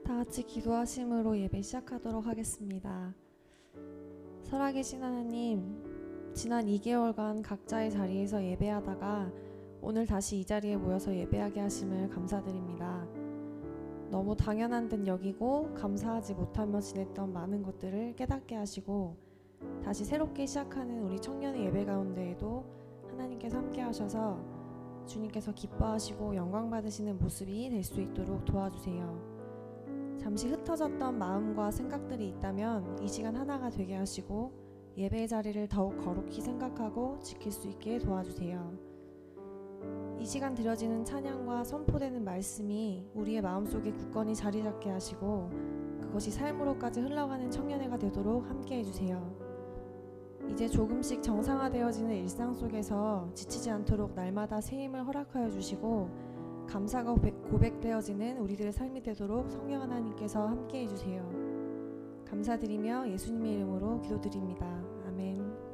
다 같이 기도하심으로 예배 시작하도록 하겠습니다. 살아계신 하나님, 지난 2개월간 각자의 자리에서 예배하다가 오늘 다시 이 자리에 모여서 예배하게 하심을 감사드립니다. 너무 당연한 듯 여기고 감사하지 못하며 지냈던 많은 것들을 깨닫게 하시고 다시 새롭게 시작하는 우리 청년의 예배 가운데에도 하나님께서 함께 하셔서 주님께서 기뻐하시고 영광 받으시는 모습이 될 수 있도록 도와주세요. 잠시 흩어졌던 마음과 생각들이 있다면 이 시간 하나가 되게 하시고 예배의 자리를 더욱 거룩히 생각하고 지킬 수 있게 도와주세요. 이 시간 드려지는 찬양과 선포되는 말씀이 우리의 마음속에 굳건히 자리 잡게 하시고 그것이 삶으로까지 흘러가는 청년회가 되도록 함께 해주세요. 이제 조금씩 정상화되어지는 일상 속에서 지치지 않도록 날마다 새 힘을 허락하여 주시고 감사가 고백되어지는 우리들의 삶이 되도록 성령 하나님께서 함께 해주세요. 감사드리며 예수님의 이름으로 기도드립니다. 아멘.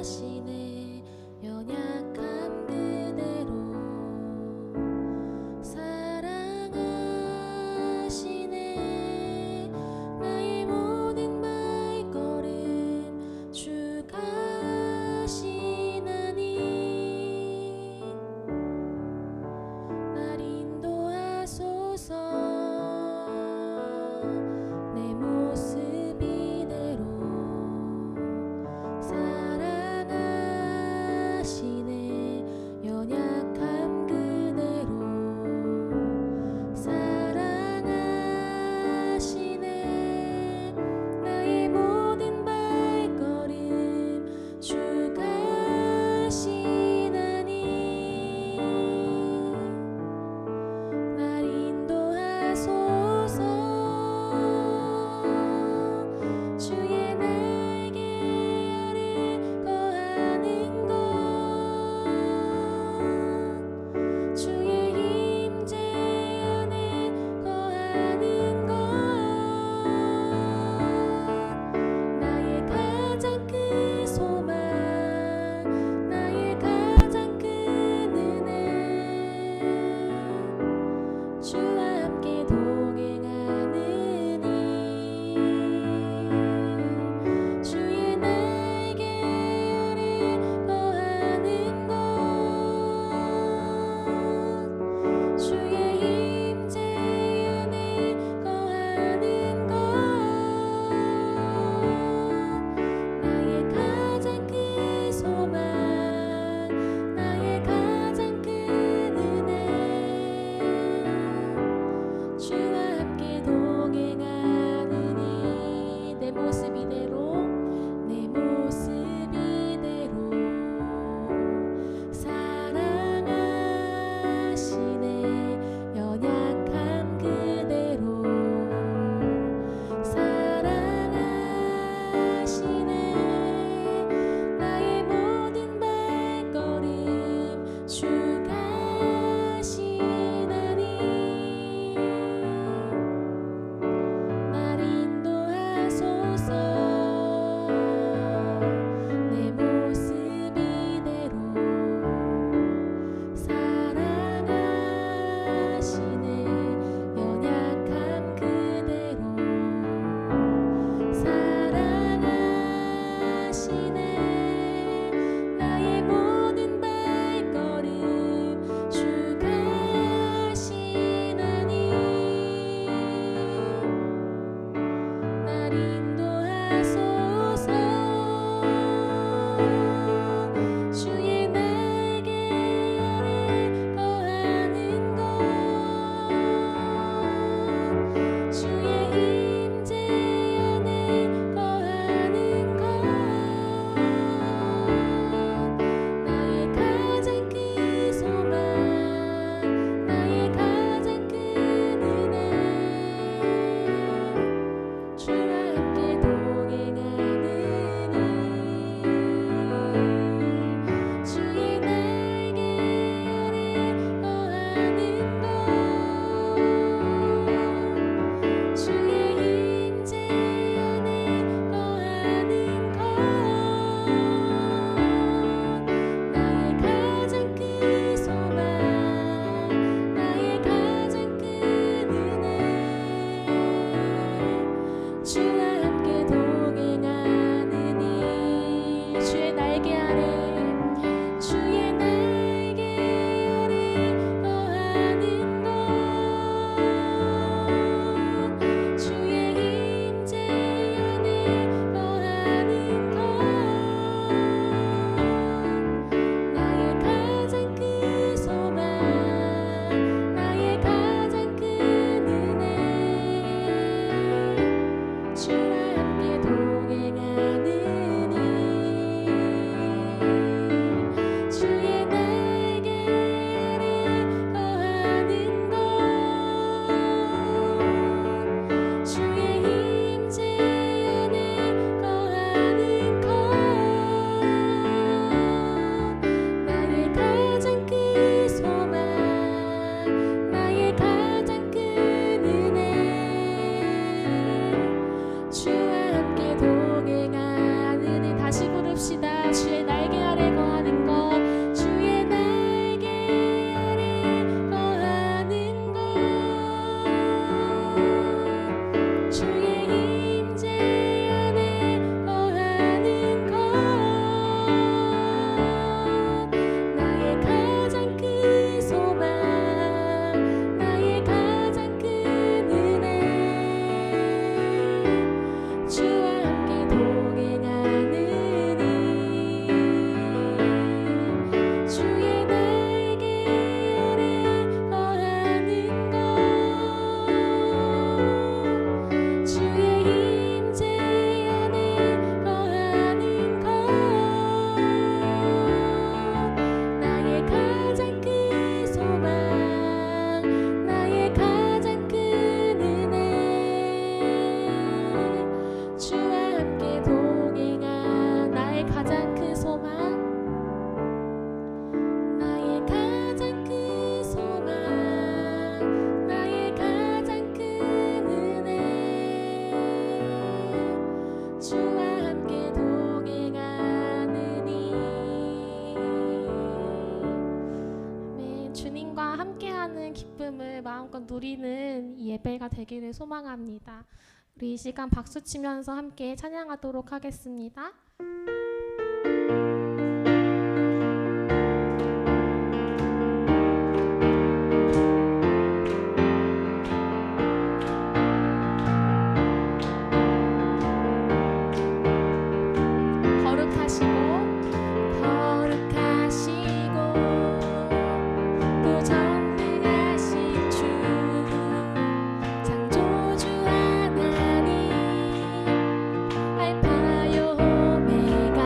사랑하시네 연약함 그대로 하나님과 함께하는 기쁨을 마음껏 누리는 이 예배가 되기를 소망합니다. 우리 이 시간 박수 치면서 함께 찬양하도록 하겠습니다. 알파요 오메가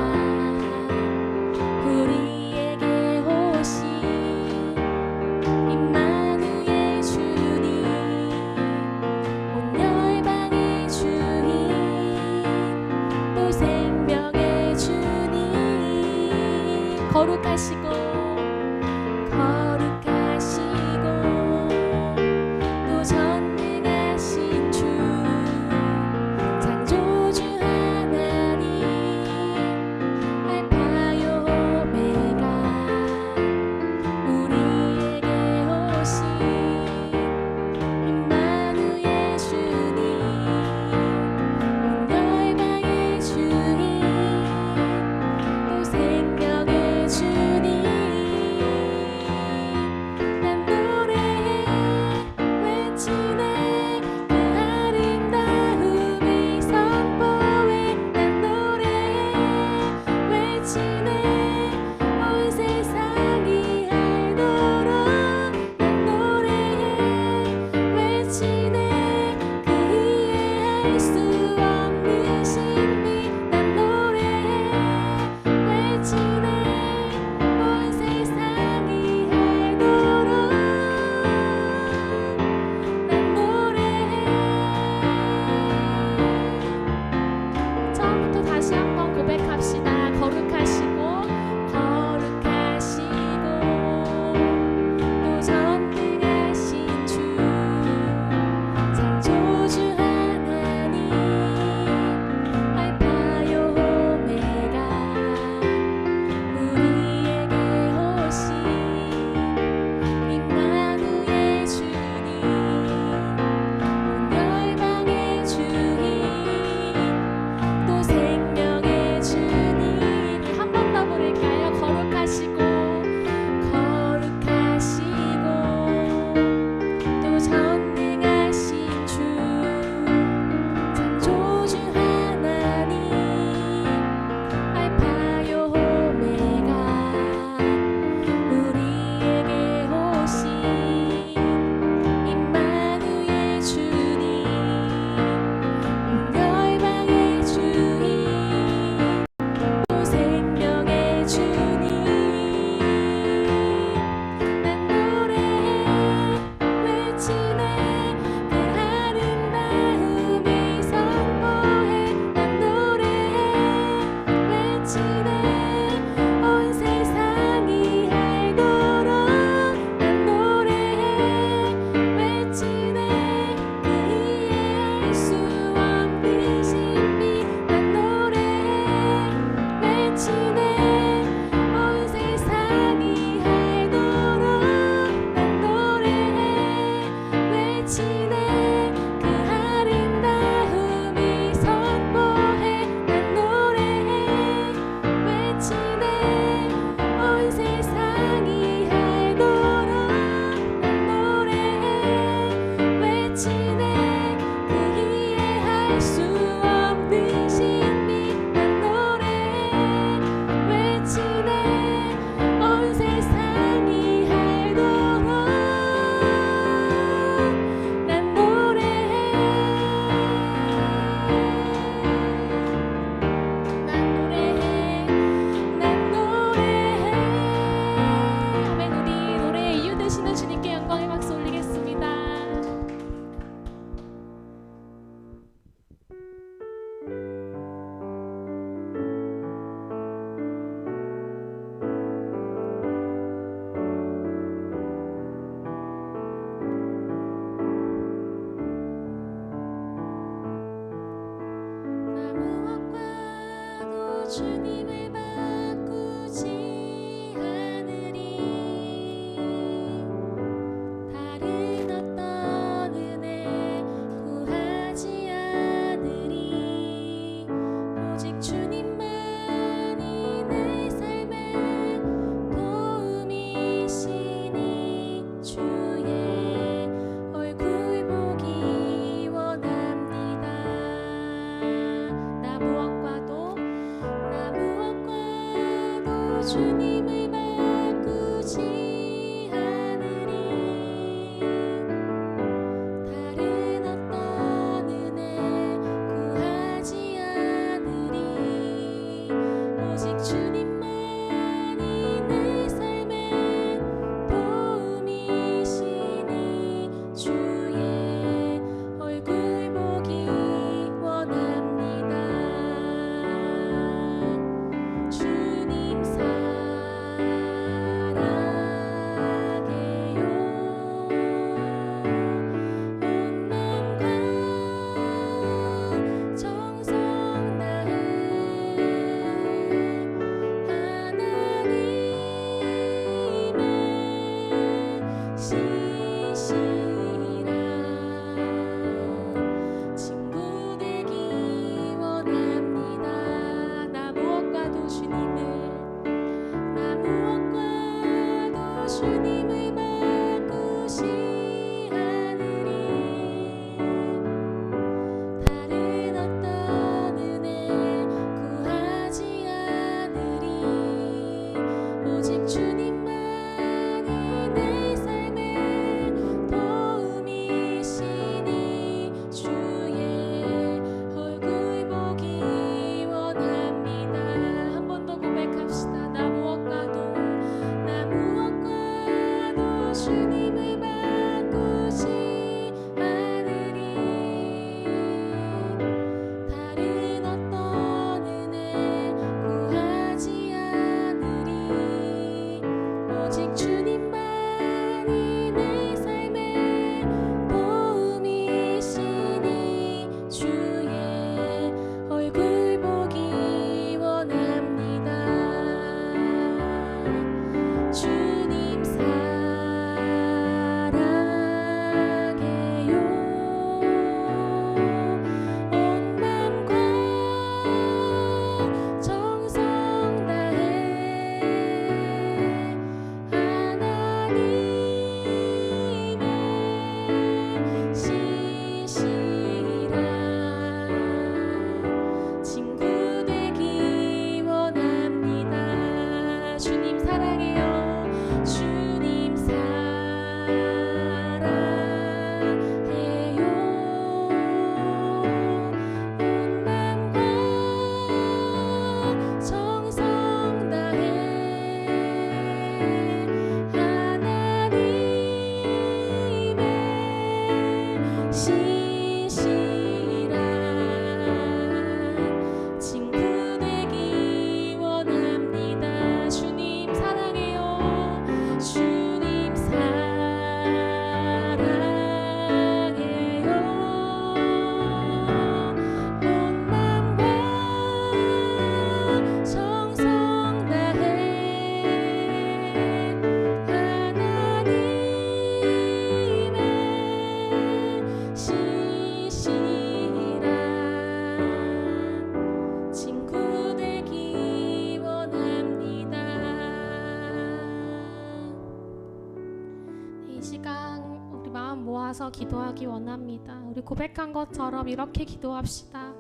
이 시간 우리 마음 모아서 기도하기 원합니다. 우리 고백한 것처럼 이렇게 기도합시다.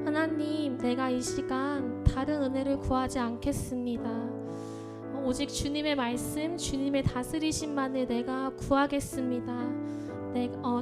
하나님, 내가 이 시간 다른 은혜를 구하지 않겠습니다. 오직 주님의 말씀, 주님의 다스리심만을 내가 구하겠습니다.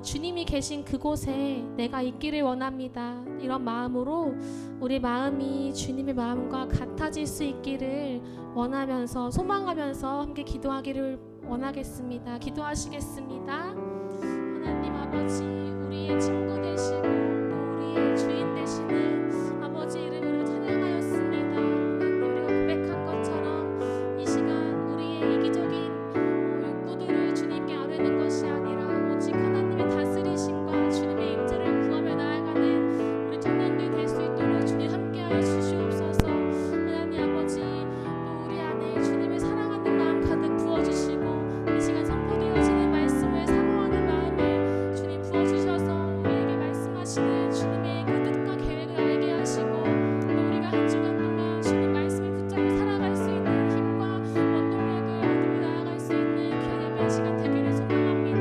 주님이 계신 그곳에 내가 있기를 원합니다. 이런 마음으로 우리 마음이 주님의 마음과 같아질 수 있기를 원하면서, 소망하면서 함께 기도하기를 원하겠습니다. 기도하시겠습니다. 하나님 아버지, 우리의 친구 되시고 또 우리의 주인 되시는 아버지 이름으로 찬양하였습니다. 하나님, 우리가 고백한 것처럼 이 시간 우리의 이기적인 욕구들을 주님께 아뢰는 것이 아니라 오직 하나님의 다스리심과 주님의 임재를 구하며 나아가는 우리 청년들 될 수 있도록 주님 함께하여 주시옵소서. 하나님 아버지, 또 우리 안에 주님을 사랑하는 마음 가득 부어주시고 이 시간 선포되어지는 말씀을 사모하는 마음을 주님 부어주셔서 우리에게 말씀하시는 주님의 그 뜻과 계획을 알게 하시고 또 우리가 한 주간 동안 주님 말씀을 붙잡고 살아갈 수 있는 힘과 원동력을 얻으며 나아갈 수 있는 귀한 예배의 시간 되기를 소망합니다.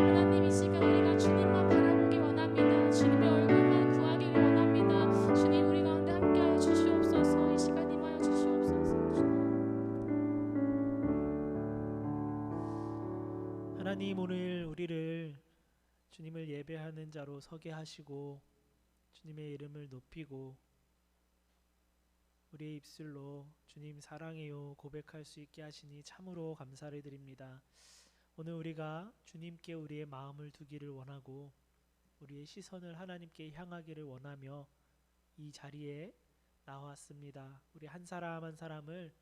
하나님, 이 시간 우리가 주님만 바라보기 원합니다. 주님의 얼굴만 구하기를 원합니다. 주님, 우리 가운데 함께하여 주시옵소서. 이 시간 임하여 주시옵소서. 하나님, 오늘 우리를 주님을 예배하는 자로 서게 하시고 주님의 이름을 높이고 우리의 입술로 주님 사랑해요 고백할 수 있게 하시니 참으로 감사를 드립니다. 오늘 우리가 주님께 우리의 마음을 두기를 원하고 우리의 시선을 하나님께 향하기를 원하며 이 자리에 나왔습니다. 우리 한 사람 한 사람을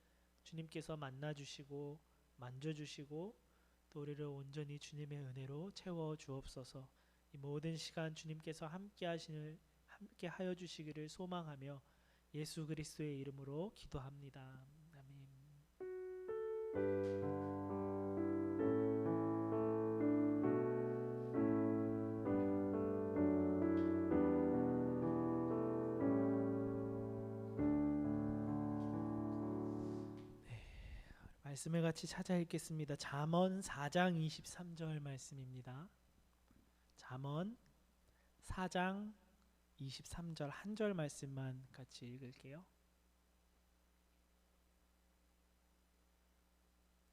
주님께서 만나주시고 만져주시고 또 우리를 온전히 주님의 은혜로 채워 주옵소서. 이 모든 시간 주님께서 함께 하여 주시기를 소망하며 예수 그리스도의 이름으로 기도합니다. 아멘. 말씀을 같이 찾아 읽겠습니다. 잠언 4장 23절 말씀입니다. 잠언 4장 23절 한 절 말씀만 같이 읽을게요.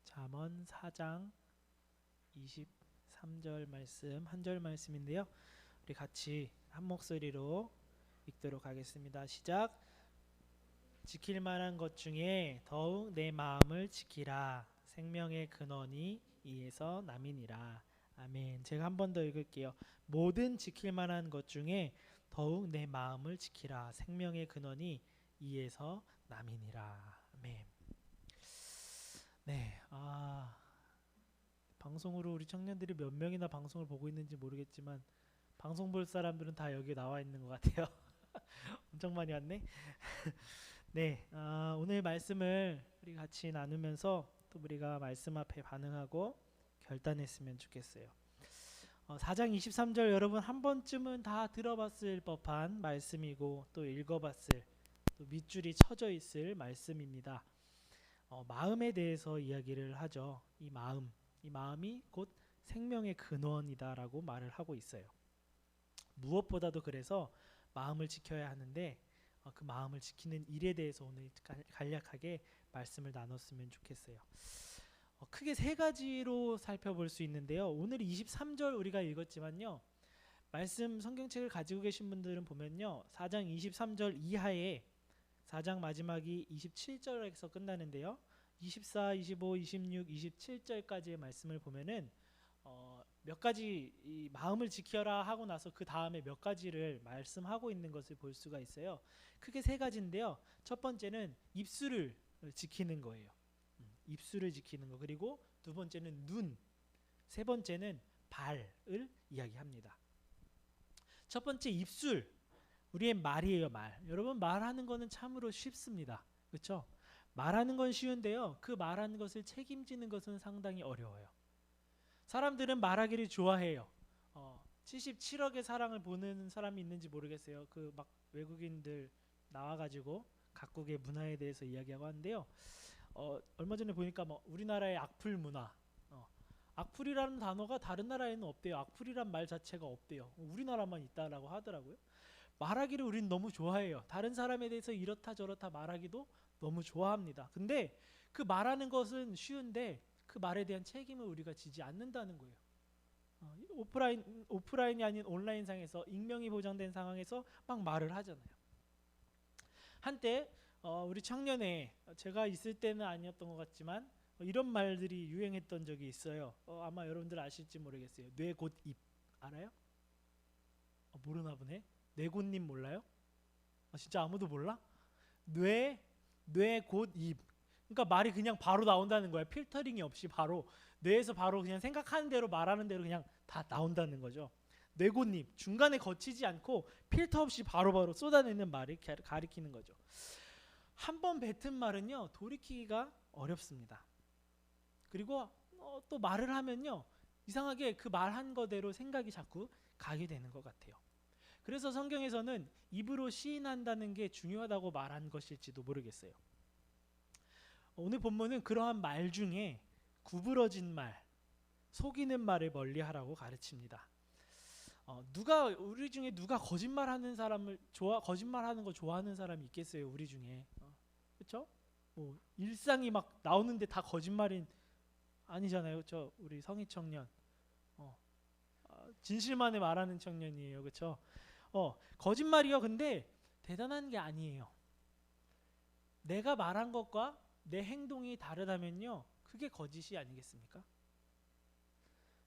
잠언 4장 23절 말씀 한 절 말씀인데요. 우리 같이 한 목소리로 읽도록 하겠습니다. 시작. 지킬 만한 것 중에 더욱 내 마음을 지키라. 생명의 근원이 이에서 남이니라. 아멘. 제가 한 번 더 읽을게요. 모든 지킬 만한 것 중에 더욱 내 마음을 지키라. 생명의 근원이 이에서 남이니라. 아멘. 네. 방송으로 우리 청년들이 몇 명이나 방송을 보고 있는지 모르겠지만 방송 볼 사람들은 다 여기 나와 있는 것 같아요. 엄청 많이 왔네. 네, 오늘 말씀을 우리 같이 나누면서 또 우리가 말씀 앞에 반응하고 결단했으면 좋겠어요. 4장 23절 여러분 한 번쯤은 다 들어봤을 법한 말씀이고 또 읽어봤을 또 밑줄이 쳐져 있을 말씀입니다. 마음에 대해서 이야기를 하죠. 이 마음이 곧 생명의 근원이다라고 말을 하고 있어요. 무엇보다도 그래서 마음을 지켜야 하는데 그 마음을 지키는 일에 대해서 오늘 간략하게 말씀을 나눴으면 좋겠어요. 크게 세 가지로 살펴볼 수 있는데요. 오늘 23절 우리가 읽었지만요. 말씀 성경책을 가지고 계신 분들은 보면요. 4장 23절 이하에 4장 마지막이 27절에서 끝나는데요. 24, 25, 26, 27절까지의 말씀을 보면은 몇 가지 이 마음을 지켜라 하고 나서 그 다음에 몇 가지를 말씀하고 있는 것을 볼 수가 있어요. 크게 세 가지인데요. 첫 번째는 입술을 지키는 거예요. 입술을 지키는 거. 그리고 두 번째는 눈, 세 번째는 발을 이야기합니다. 첫 번째 입술, 우리의 말이에요. 말. 여러분 말하는 거는 참으로 쉽습니다. 그렇죠? 말하는 건 쉬운데요. 그 말하는 것을 책임지는 것은 상당히 어려워요. 사람들은 말하기를 좋아해요. 77억의 사랑을 보는 사람이 있는지 모르겠어요. 그 막 외국인들 나와가지고 각국의 문화에 대해서 이야기하고 하는데요. 얼마 전에 보니까 뭐 우리나라의 악플 문화, 악플이라는 단어가 다른 나라에는 없대요. 악플이란 말 자체가 없대요. 우리나라만 있다라고 하더라고요. 말하기를 우린 너무 좋아해요. 다른 사람에 대해서 이렇다 저렇다 말하기도 너무 좋아합니다. 근데 그 말하는 것은 쉬운데 그 말에 대한 책임을 우리가 지지 않는다는 거예요. 오프라인이 아닌 온라인상에서 익명이 보장된 상황에서 막 말을 하잖아요. 한때 우리 청년회, 제가 있을 때는 아니었던 것 같지만 이런 말들이 유행했던 적이 있어요. 아마 여러분들 아실지 모르겠어요. 뇌 곧 입 알아요? 모르나 보네. 뇌곤님 몰라요? 진짜 아무도 몰라? 뇌 곧 입. 그러니까 말이 그냥 바로 나온다는 거야. 필터링이 없이 바로 뇌에서 바로 그냥 생각하는 대로 말하는 대로 그냥 다 나온다는 거죠. 뇌곤입, 중간에 거치지 않고 필터 없이 바로바로 쏟아내는 말을 가리키는 거죠. 한 번 뱉은 말은요 돌이키기가 어렵습니다. 그리고 또 말을 하면요 이상하게 그 말한 거대로 생각이 자꾸 가게 되는 것 같아요. 그래서 성경에서는 입으로 시인한다는 게 중요하다고 말한 것일지도 모르겠어요. 오늘 본문은 그러한 말 중에 구부러진 말, 속이는 말을 멀리하라고 가르칩니다. 우리 중에 누가 거짓말하는 거 좋아하는 사람이 있겠어요? 우리 중에 그렇죠? 뭐 일상이 막 나오는데 다 거짓말인 아니잖아요. 우리 성희 청년 진실만을 말하는 청년이에요, 그렇죠? 거짓말이요. 근데 대단한 게 아니에요. 내가 말한 것과 내 행동이 다르다면요, 그게 거짓이 아니겠습니까?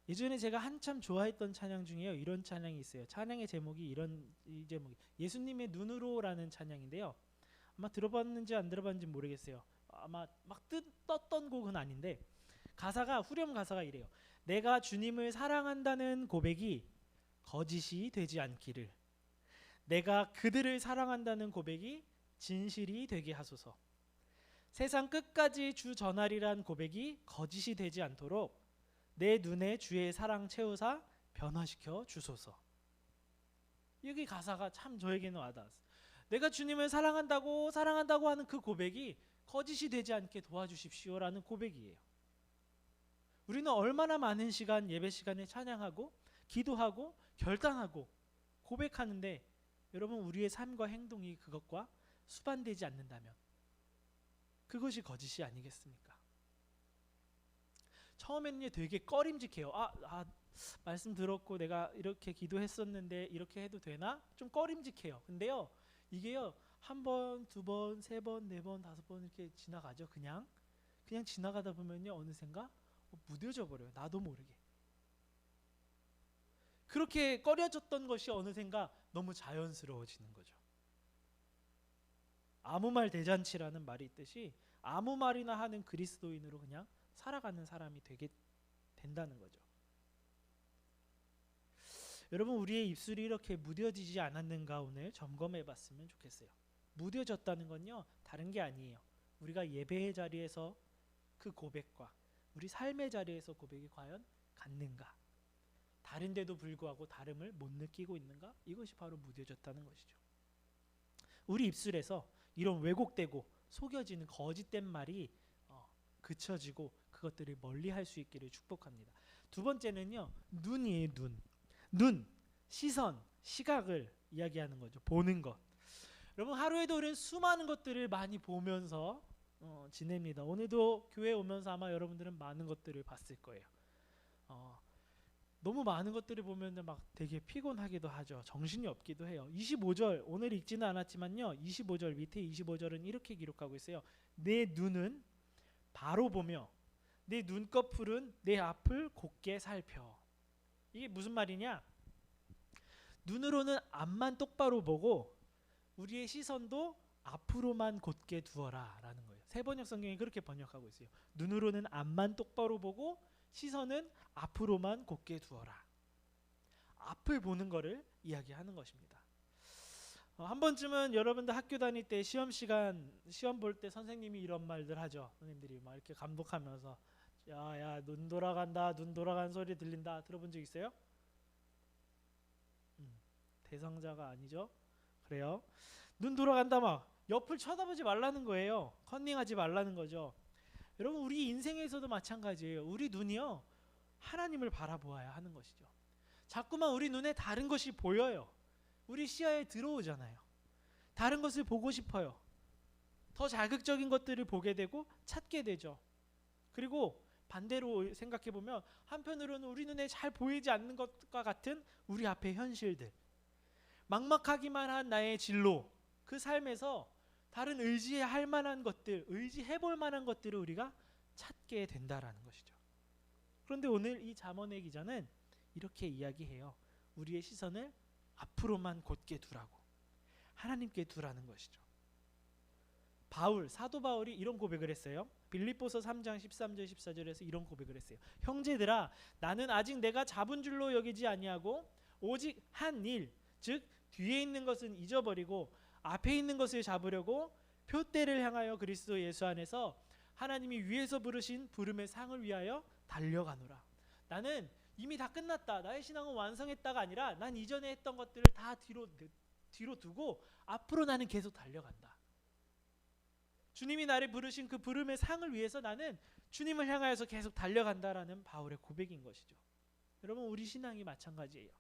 예전에 제가 한참 좋아했던 찬양 중에요, 이런 찬양이 있어요. 찬양의 제목이 이 제목이 예수님의 눈으로라는 찬양인데요. 아마 들어봤는지 안 들어봤는지 모르겠어요. 아마 막 떴던 곡은 아닌데 후렴 가사가 이래요. 내가 주님을 사랑한다는 고백이 거짓이 되지 않기를, 내가 그들을 사랑한다는 고백이 진실이 되게 하소서. 세상 끝까지 주 전하리란 고백이 거짓이 되지 않도록 내 눈에 주의 사랑 채우사 변화시켜 주소서. 여기 가사가 참 저에게는 와닿았어요. 내가 주님을 사랑한다고 하는 그 고백이 거짓이 되지 않게 도와주십시오라는 고백이에요. 우리는 얼마나 많은 시간, 예배 시간에 찬양하고 기도하고 결단하고 고백하는데 여러분, 우리의 삶과 행동이 그것과 수반되지 않는다면 그것이 거짓이 아니겠습니까? 처음에는 되게 꺼림직해요. 말씀 들었고 내가 이렇게 기도했었는데 이렇게 해도 되나? 좀 꺼림직해요. 근데요, 이게요, 한 번, 두 번, 세 번, 네 번, 다섯 번 이렇게 지나가죠. 그냥 지나가다 보면요, 어느샌가 무뎌져 버려요. 나도 모르게. 그렇게 꺼려졌던 것이 어느샌가 너무 자연스러워지는 거죠. 아무 말 대잔치라는 말이 있듯이 아무 말이나 하는 그리스도인으로 그냥 살아가는 사람이 되게 된다는 거죠. 여러분, 우리의 입술이 이렇게 무뎌지지 않았는가 오늘 점검해 봤으면 좋겠어요. 무뎌졌다는 건요, 다른 게 아니에요. 우리가 예배의 자리에서 그 고백과 우리 삶의 자리에서 고백이 과연 같는가, 다른데도 불구하고 다름을 못 느끼고 있는가, 이것이 바로 무뎌졌다는 것이죠. 우리 입술에서 이런 왜곡되고 속여지는 거짓된 말이 그쳐지고 그것들을 멀리할 수 있기를 축복합니다. 두 번째는요, 눈이에요. 눈, 시선, 시각을 이야기하는 거죠. 보는 것. 여러분, 하루에도 우리는 수많은 것들을 많이 보면서 지냅니다. 오늘도 교회 오면서 아마 여러분들은 많은 것들을 봤을 거예요. 너무 많은 것들을 보면 막 되게 피곤하기도 하죠. 정신이 없기도 해요. 25절 오늘 읽지는 않았지만요, 25절 밑에 25절은 이렇게 기록하고 있어요. 내 눈은 바로 보며 내 눈꺼풀은 내 앞을 곧게 살펴. 이게 무슨 말이냐? 눈으로는 앞만 똑바로 보고 우리의 시선도 앞으로만 곧게 두어라 라는 거예요. 세번역 성경이 그렇게 번역하고 있어요. 눈으로는 앞만 똑바로 보고 시선은 앞으로만 곧게 두어라. 앞을 보는 거를 이야기하는 것입니다. 한 번쯤은 여러분들 학교 다닐 때 시험 볼 때 선생님이 이런 말들 하죠. 선생님들이 막 이렇게 감독하면서 야, 눈 돌아간다, 눈 돌아가는 소리 들린다. 들어본 적 있어요? 대상자가 아니죠. 그래요. 눈 돌아간다, 막 옆을 쳐다보지 말라는 거예요. 컨닝하지 말라는 거죠. 여러분, 우리 인생에서도 마찬가지예요. 우리 눈이요, 하나님을 바라보아야 하는 것이죠. 자꾸만 우리 눈에 다른 것이 보여요. 우리 시야에 들어오잖아요. 다른 것을 보고 싶어요. 더 자극적인 것들을 보게 되고 찾게 되죠. 그리고 반대로 생각해 보면 한편으로는 우리 눈에 잘 보이지 않는 것과 같은 우리 앞의 현실들, 막막하기만 한 나의 진로, 그 삶에서 다른 의지할 만한 것들, 의지해 볼 만한 것들을 우리가 찾게 된다라는 것이죠. 그런데 오늘 이 잠언의 기자는 이렇게 이야기해요. 우리의 시선을 앞으로만 곧게 두라고, 하나님께 두라는 것이죠. 사도 바울이 이런 고백을 했어요. 빌립보서 3장 13절 14절에서 이런 고백을 했어요. 형제들아, 나는 아직 내가 잡은 줄로 여기지 아니하고 오직 한 일, 즉 뒤에 있는 것은 잊어버리고 앞에 있는 것을 잡으려고 표대를 향하여 그리스도 예수 안에서 하나님이 위에서 부르신 부름의 상을 위하여 달려가노라. 나는 이미 다 끝났다, 나의 신앙은 완성했다가 아니라 난 이전에 했던 것들을 다 뒤로 두고 앞으로 나는 계속 달려간다. 주님이 나를 부르신 그 부름의 상을 위해서 나는 주님을 향하여서 계속 달려간다라는 바울의 고백인 것이죠. 여러분, 우리 신앙이 마찬가지예요.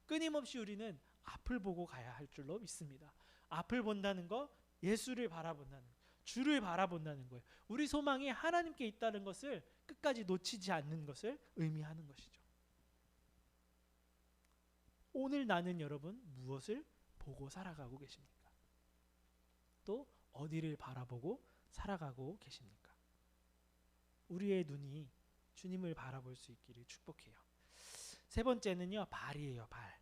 끊임없이 우리는 앞을 보고 가야 할 줄로 믿습니다. 앞을 본다는 거, 예수를 바라본다는 거, 주를 바라본다는 거예요. 우리 소망이 하나님께 있다는 것을 끝까지 놓치지 않는 것을 의미하는 것이죠. 오늘 나는 여러분 무엇을 보고 살아가고 계십니까? 또 어디를 바라보고 살아가고 계십니까? 우리의 눈이 주님을 바라볼 수 있기를 축복해요. 세 번째는요, 발이에요. 발.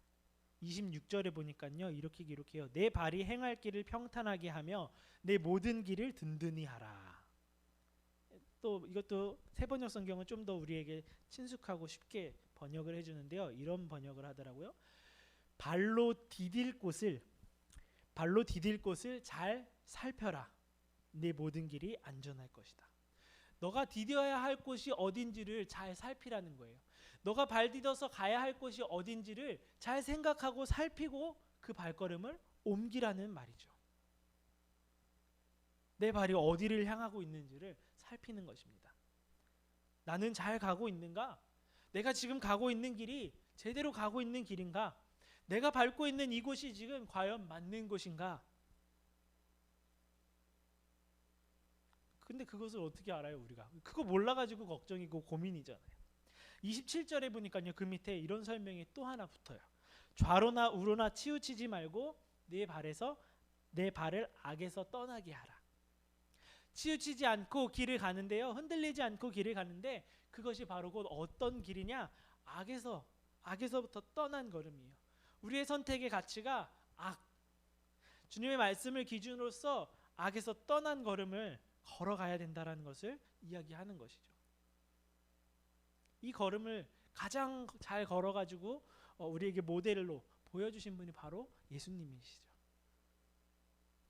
26절에 보니까요, 이렇게 기록해요. 내 발이 행할 길을 평탄하게 하며 내 모든 길을 든든히 하라. 또 이것도 세번역 성경은 좀 더 우리에게 친숙하고 쉽게 번역을 해주는데요, 이런 번역을 하더라고요. 발로 디딜 곳을 잘 살펴라. 내 모든 길이 안전할 것이다. 너가 디뎌야 할 곳이 어딘지를 잘 살피라는 거예요. 너가 발 디뎌서 가야 할 곳이 어딘지를 잘 생각하고 살피고 그 발걸음을 옮기라는 말이죠. 내 발이 어디를 향하고 있는지를 살피는 것입니다. 나는 잘 가고 있는가? 내가 지금 가고 있는 길이 제대로 가고 있는 길인가? 내가 밟고 있는 이곳이 지금 과연 맞는 곳인가? 근데 그것을 어떻게 알아요, 우리가? 그거 몰라가지고 걱정이고 고민이잖아요. 27절에 보니까요, 그 밑에 이런 설명이 또 하나 붙어요. 좌로나 우로나 치우치지 말고 내 발을 악에서 떠나게 하라. 치우치지 않고 길을 가는데요, 흔들리지 않고 길을 가는데 그것이 바로 곧 어떤 길이냐? 악에서부터 떠난 걸음이에요. 우리의 선택의 가치가 악, 주님의 말씀을 기준으로서 악에서 떠난 걸음을 걸어가야 된다는 것을 이야기하는 것이죠. 이 걸음을 가장 잘 걸어가지고 우리에게 모델로 보여주신 분이 바로 예수님이시죠.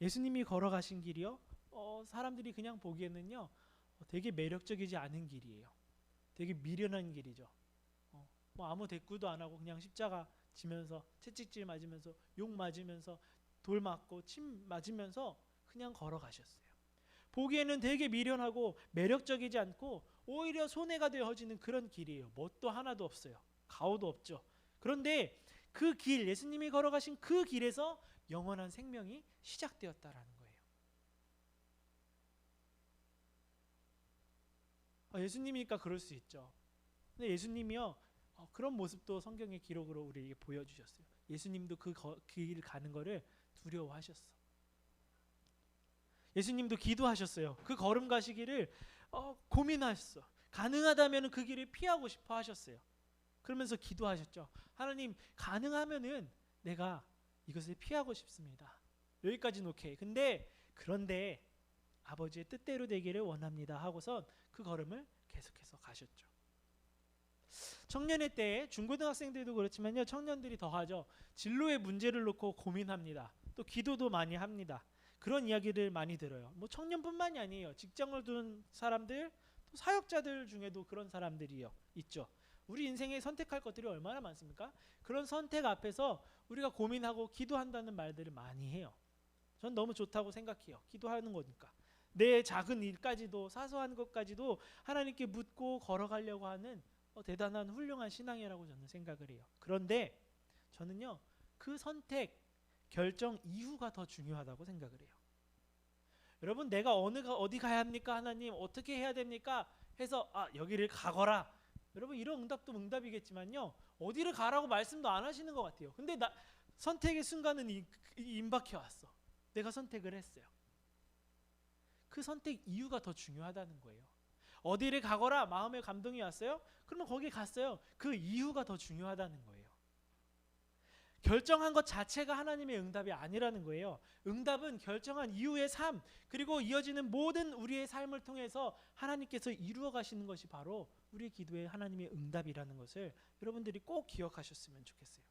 예수님이 걸어가신 길이요, 사람들이 그냥 보기에는요, 되게 매력적이지 않은 길이에요. 되게 미련한 길이죠. 아무 대꾸도 안 하고 그냥 십자가 지면서 채찍질 맞으면서 욕 맞으면서 돌 맞고 침 맞으면서 그냥 걸어가셨어요. 보기에는 되게 미련하고 매력적이지 않고 오히려 손해가 되어지는 그런 길이에요. 멋도 하나도 없어요. 가오도 없죠. 그런데 그 길, 예수님이 걸어가신 그 길에서 영원한 생명이 시작되었다라는 거예요. 예수님이니까 그럴 수 있죠. 근데 예수님이요, 그런 모습도 성경의 기록으로 우리에게 보여주셨어요. 예수님도 그 길 가는 거를 두려워하셨어. 예수님도 기도하셨어요. 그 걸음 가시기를 고민하셨어. 가능하다면 그 길을 피하고 싶어 하셨어요. 그러면서 기도하셨죠. 하나님, 가능하면은 내가 이것을 피하고 싶습니다. 여기까지는 오케이. 그런데 아버지의 뜻대로 되기를 원합니다 하고선 그 걸음을 계속해서 가셨죠. 청년의 때에 중고등학생들도 그렇지만요, 청년들이 더하죠. 진로의 문제를 놓고 고민합니다. 또 기도도 많이 합니다. 그런 이야기를 많이 들어요. 청년뿐만이 아니에요. 직장을 둔 사람들, 또 사역자들 중에도 그런 사람들이 있죠. 우리 인생에 선택할 것들이 얼마나 많습니까? 그런 선택 앞에서 우리가 고민하고 기도한다는 말들을 많이 해요. 전 너무 좋다고 생각해요. 기도하는 거니까. 내 작은 일까지도, 사소한 것까지도 하나님께 묻고 걸어가려고 하는 대단한 훌륭한 신앙이라고 저는 생각을 해요. 그런데 저는요, 그 선택, 결정 이후가 더 중요하다고 생각을 해요. 여러분, 내가 어디 가야 합니까? 하나님 어떻게 해야 됩니까? 해서 여기를 가거라. 여러분, 이런 응답도 응답이겠지만요, 어디를 가라고 말씀도 안 하시는 것 같아요. 근데 선택의 순간은 임박해 왔어. 내가 선택을 했어요. 그 선택 이유가 더 중요하다는 거예요. 어디를 가거라 마음에 감동이 왔어요? 그러면 거기 갔어요. 그 이유가 더 중요하다는 거예요. 결정한 것 자체가 하나님의 응답이 아니라는 거예요. 응답은 결정한 이후의 삶, 그리고 이어지는 모든 우리의 삶을 통해서 하나님께서 이루어 가시는 것이 바로 우리의 기도의 하나님의 응답이라는 것을 여러분들이 꼭 기억하셨으면 좋겠어요.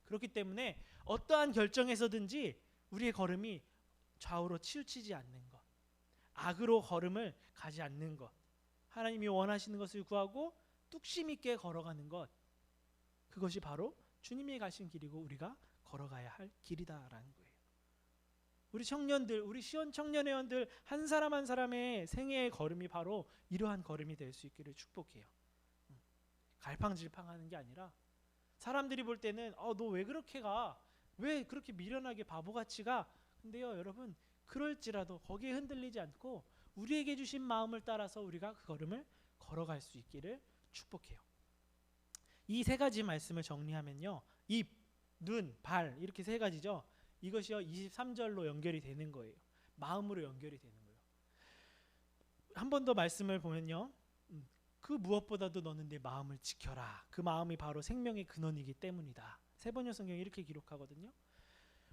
그렇기 때문에 어떠한 결정에서든지 우리의 걸음이 좌우로 치우치지 않는 것, 악으로 걸음을 가지 않는 것, 하나님이 원하시는 것을 구하고 뚝심 있게 걸어가는 것, 그것이 바로 주님이 가신 길이고 우리가 걸어가야 할 길이다라는 거예요. 우리 청년들, 우리 시원 청년회원들 한 사람 한 사람의 생애의 걸음이 바로 이러한 걸음이 될 수 있기를 축복해요. 갈팡질팡하는 게 아니라 사람들이 볼 때는 너 왜 그렇게 가? 왜 그렇게 미련하게 바보같이 가? 근데요, 여러분, 그럴지라도 거기에 흔들리지 않고 우리에게 주신 마음을 따라서 우리가 그 걸음을 걸어갈 수 있기를 축복해요. 이 세 가지 말씀을 정리하면요, 입, 눈, 발, 이렇게 세 가지죠. 이것이요 23절로 연결이 되는 거예요. 마음으로 연결이 되는 거예요. 한 번 더 말씀을 보면요, 그 무엇보다도 너는 내 마음을 지켜라. 그 마음이 바로 생명의 근원이기 때문이다. 세번역 성경이 이렇게 기록하거든요.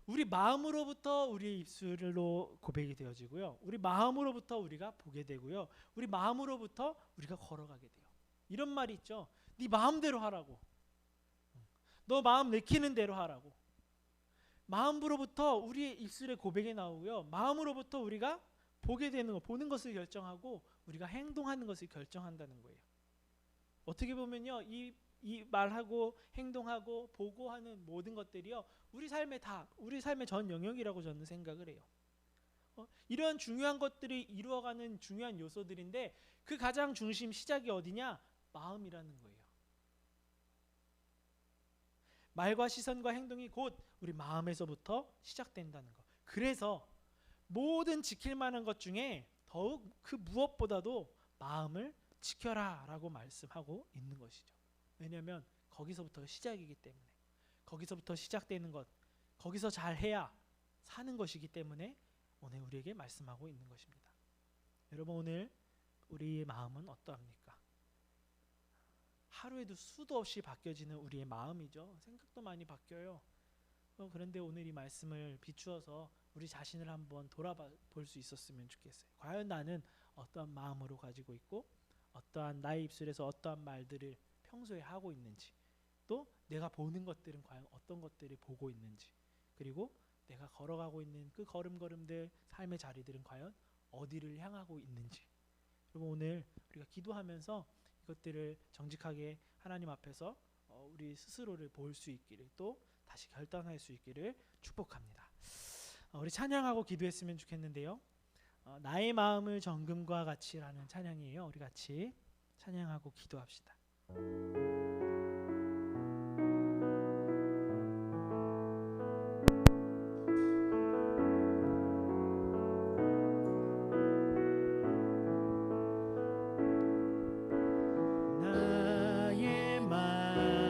우리 마음으로부터 우리의 입술로 고백이 되어지고요, 우리 마음으로부터 우리가 보게 되고요, 우리 마음으로부터 우리가 걸어가게 돼요. 이런 말이 있죠. 네 마음대로 하라고. 너 마음 내키는 대로 하라고. 마음으로부터 우리의 입술의 고백이 나오고요, 마음으로부터 우리가 보게 되는 것, 보는 것을 결정하고 우리가 행동하는 것을 결정한다는 거예요. 어떻게 보면요, 이 말하고 행동하고 보고 하는 모든 것들이요, 우리 삶의 전 영역이라고 저는 생각을 해요. 이러한 중요한 것들이 이루어가는 중요한 요소들인데 그 가장 중심 시작이 어디냐? 마음이라는 거예요. 말과 시선과 행동이 곧 우리 마음에서부터 시작된다는 것. 그래서 모든 지킬 만한 것 중에 더욱 그 무엇보다도 마음을 지켜라 라고 말씀하고 있는 것이죠. 왜냐하면 거기서부터 시작이기 때문에, 거기서부터 시작되는 것, 거기서 잘해야 사는 것이기 때문에 오늘 우리에게 말씀하고 있는 것입니다. 여러분, 오늘 우리의 마음은 어떠합니까? 하루에도 수도 없이 바뀌어지는 우리의 마음이죠. 생각도 많이 바뀌어요. 그런데 오늘 이 말씀을 비추어서 우리 자신을 한번 돌아볼 수 있었으면 좋겠어요. 과연 나는 어떠한 마음으로 가지고 있고, 어떠한 나의 입술에서 어떠한 말들을 평소에 하고 있는지, 또 내가 보는 것들은 과연 어떤 것들을 보고 있는지, 그리고 내가 걸어가고 있는 그 걸음걸음들, 삶의 자리들은 과연 어디를 향하고 있는지. 여러분, 오늘 우리가 기도하면서 이것들을 정직하게 하나님 앞에서 우리 스스로를 볼 수 있기를, 또 다시 결단할 수 있기를 축복합니다. 우리 찬양하고 기도했으면 좋겠는데요, 나의 마음을 정금과 같이라는 찬양이에요. 우리 같이 찬양하고 기도합시다. 나의 마음을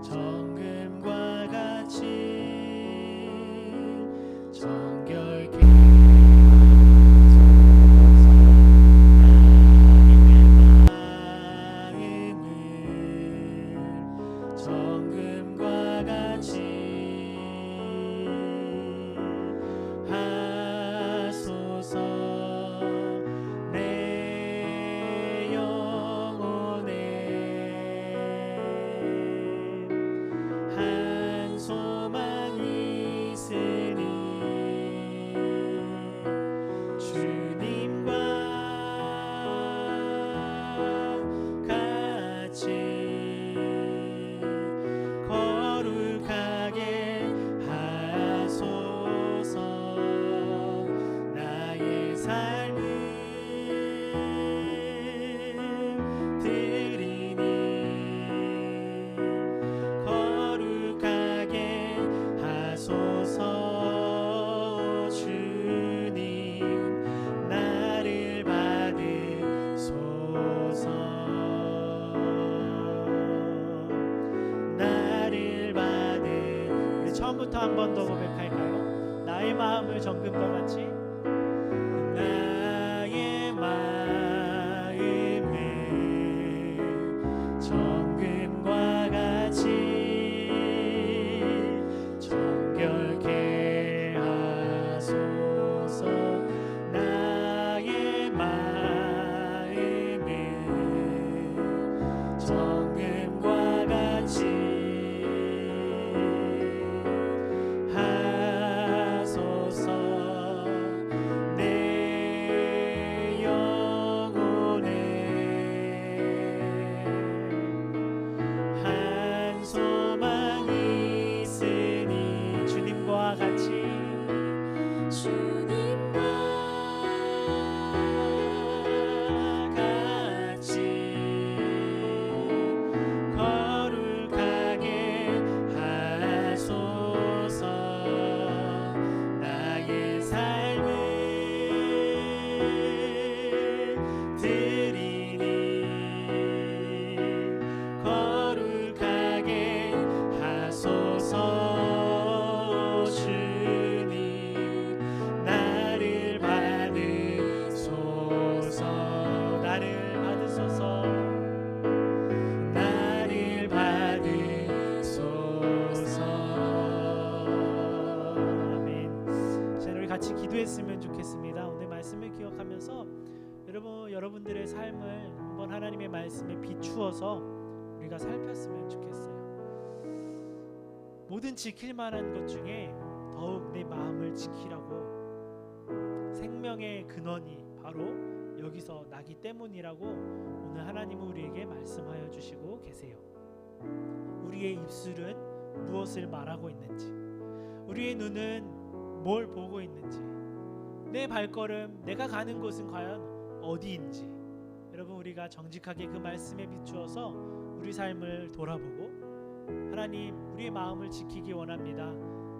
정금과 같이 정결케 정금과 같이 하소서. 내 영혼에 한 소망이 있으니 주님과 같이 시작부터 한 번 더 고백할까요? 나의 마음을 정금과 같이 나의 마음을 정금과 같이 정결케 하소서. 나의 마음을 정금과 같이 하소서. 내 영혼에 한 소망이 있으니 주님과 같이 주님과 같이 거룩하게 하소서. 나의 삶을 드리니 거룩하게 하소서. 주님 나를 받으소서. 나를 받으소서. 나를 받으소서. 아멘. 자, 우리 같이 기도했으면 좋겠습니다. 오늘 말씀을 기억하면서 여러분들의 삶을 한번 하나님의 말씀에 비추어서 우리가 살폈으면 좋겠어요. 모든 지킬 만한 것 중에 더욱 내 마음을 지키라고, 생명의 근원이 바로 여기서 나기 때문이라고 오늘 하나님은 우리에게 말씀하여 주시고 계세요. 우리의 입술은 무엇을 말하고 있는지, 우리의 눈은 뭘 보고 있는지, 내 발걸음, 내가 가는 곳은 과연 어디인지, 여러분 우리가 정직하게 그 말씀에 비추어서 우리 삶을 돌아보고 하나님 우리의 마음을 지키기 원합니다.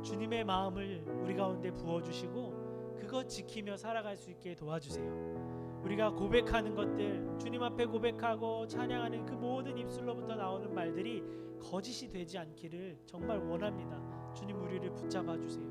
주님의 마음을 우리 가운데 부어주시고 그것 지키며 살아갈 수 있게 도와주세요. 우리가 고백하는 것들, 주님 앞에 고백하고 찬양하는 그 모든 입술로부터 나오는 말들이 거짓이 되지 않기를 정말 원합니다. 주님 우리를 붙잡아 주세요.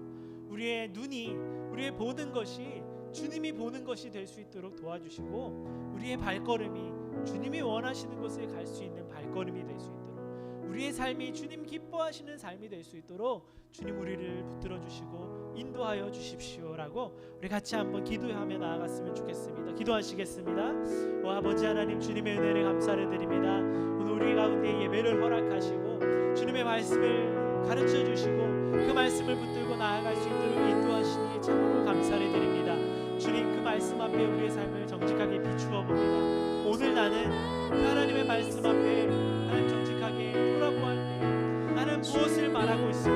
우리의 눈이, 우리의 보는 것이 주님이 보는 것이 될 수 있도록 도와주시고, 우리의 발걸음이 주님이 원하시는 곳에 갈 수 있는 발걸음이 될 수 있도록, 우리의 삶이 주님 기뻐하시는 삶이 될 수 있도록 주님 우리를 붙들어 주시고 인도하여 주십시오라고 우리 같이 한번 기도하며 나아갔으면 좋겠습니다. 기도하시겠습니다. 오 아버지 하나님, 주님의 은혜를 감사를 드립니다. 오늘 우리 가운데 예배를 허락하시고 주님의 말씀을 가르쳐 주시고 그 말씀을 붙들고 나아갈 수 있도록 인도하시니 참으로 감사를 드립니다. 주님 그 말씀 앞에 우리의 삶을 정직하게 비추어 봅니다. 오늘 나는 그 하나님의 말씀 앞에 나는 정직하게 돌아보아 나는 무엇을 말하고 있으며,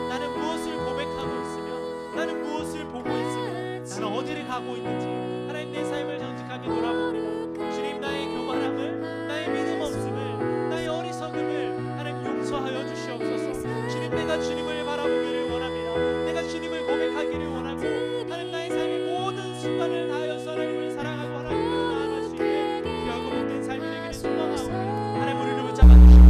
나는 무엇을 고백하고 있으며, 나는 무엇을 보고 있으며, 나는 어디를 가고 있는지 하나님 내 삶을 정직하게 돌아봅니다. 주님 나의 교만함을, 나의 믿음 없음을, 나의 어리석음을 하나님 용서하여 주시옵소서. 주님 내가 주님을 바라보기를 원합니다. 내가 주님을 고백하기를 원하고 하나님 나의 삶의 모든 순간을 다하여서 하나님을 사랑하고 하나님으로 나아갈 수 있게 귀하고 복된 삶이 되기를 소망하오니 하나님 우리를 붙잡아 주시고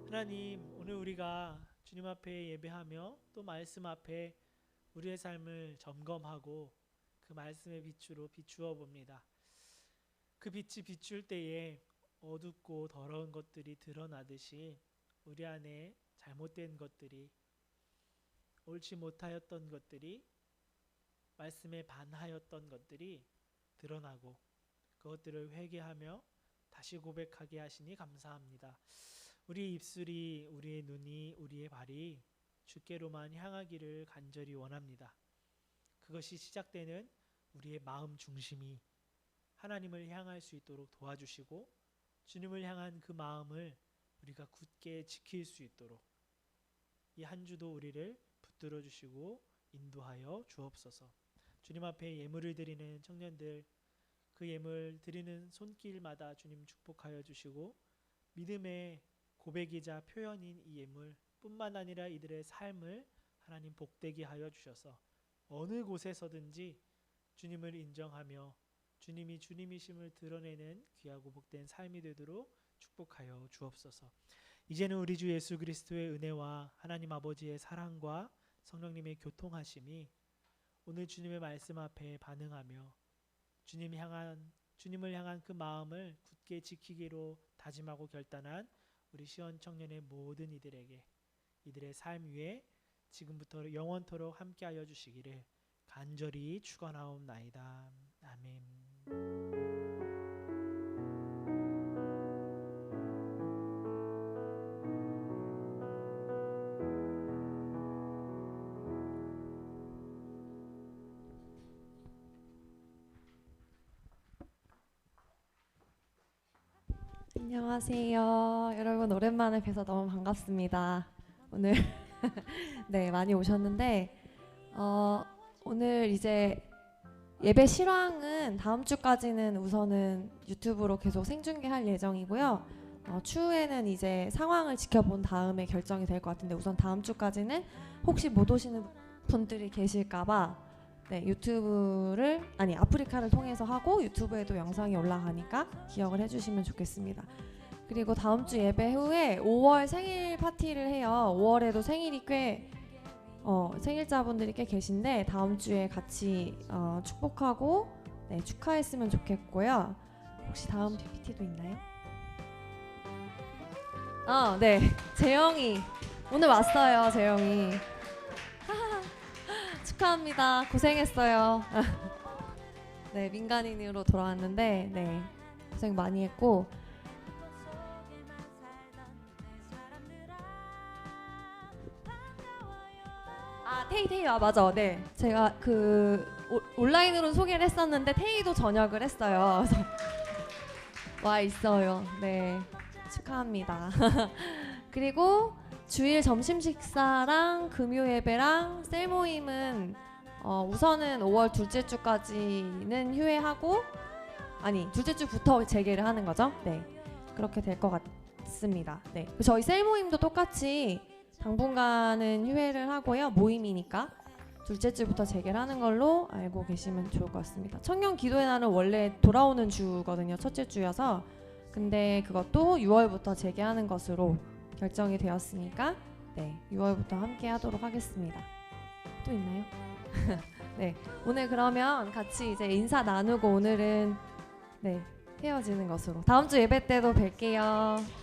하나님, 오늘 우리가 주님 앞에 예배하며 또 말씀 앞에 우리의 삶을 점검하고 그 말씀의 빛으로 비추어 봅니다. 그 빛이 비출 때에 어둡고 더러운 것들이 드러나듯이 우리 안에 잘못된 것들이, 옳지 못하였던 것들이, 말씀에 반하였던 것들이 드러나고 그것들을 회개하며 다시 고백하게 하시니 감사합니다. 우리 입술이, 우리의 눈이, 우리의 발이 주께로만 향하기를 간절히 원합니다. 그것이 시작되는 우리의 마음 중심이 하나님을 향할 수 있도록 도와주시고 주님을 향한 그 마음을 우리가 굳게 지킬 수 있도록 이 한 주도 우리를 붙들어 주시고 인도하여 주옵소서. 주님 앞에 예물을 드리는 청년들, 그 예물 드리는 손길마다 주님 축복하여 주시고 믿음의 고백이자 표현인 이 예물 뿐만 아니라 이들의 삶을 하나님 복되게 하여 주셔서 어느 곳에서든지 주님을 인정하며 주님이 주님이심을 드러내는 귀하고 복된 삶이 되도록 축복하여 주옵소서. 이제는 우리 주 예수 그리스도의 은혜와 하나님 아버지의 사랑과 성령님의 교통하심이 오늘 주님의 말씀 앞에 반응하며 주님을 향한 그 마음을 굳게 지키기로 다짐하고 결단한 우리 시온 청년의 모든 이들에게 이들의 삶 위에 지금부터 영원토록 함께하여 주시기를 간절히 축원하옵나이다. 아멘. 안녕하세요. 여러분 오랜만에 뵈서 너무 반갑습니다. 오늘 네 많이 오셨는데 오늘 이제 예배 실황은 다음 주까지는 우선은 유튜브로 계속 생중계할 예정이고요. 추후에는 이제 상황을 지켜본 다음에 결정이 될 것 같은데 우선 다음 주까지는 혹시 못 오시는 분들이 계실까봐 네, 아프리카를 통해서 하고 유튜브에도 영상이 올라가니까 기억을 해주시면 좋겠습니다. 그리고 다음 주 예배 후에 5월 생일 파티를 해요. 5월에도 생일이 생일자분들이 꽤 계신데 다음 주에 같이 축복하고 네, 축하했으면 좋겠고요. 혹시 다음 PPT도 있나요? 네, 재영이 오늘 왔어요. 재영이 축하합니다. 고생했어요. 네, 민간인으로 돌아왔는데 네, 고생 많이 했고 테이 맞아. 네, 제가 온라인으로 소개를 했었는데 테이도 전역을 했어요. 그래서 와 있어요. 네, 축하합니다. 그리고 주일 점심 식사랑 금요 예배랑 셀 모임은 우선은 5월 둘째 주까지는 휴회하고 둘째 주부터 재개를 하는 거죠. 네, 그렇게 될 것 같습니다. 네, 저희 셀 모임도 똑같이 당분간은 휴회를 하고요. 모임이니까 둘째 주부터 재개를 하는 걸로 알고 계시면 좋을 것 같습니다. 청년 기도의 날은 원래 돌아오는 주거든요. 첫째 주여서. 근데 그것도 6월부터 재개하는 것으로 결정이 되었으니까 네, 6월부터 함께 하도록 하겠습니다. 또 있나요? 네, 오늘 그러면 같이 이제 인사 나누고 오늘은 네, 헤어지는 것으로. 다음 주 예배 때도 뵐게요.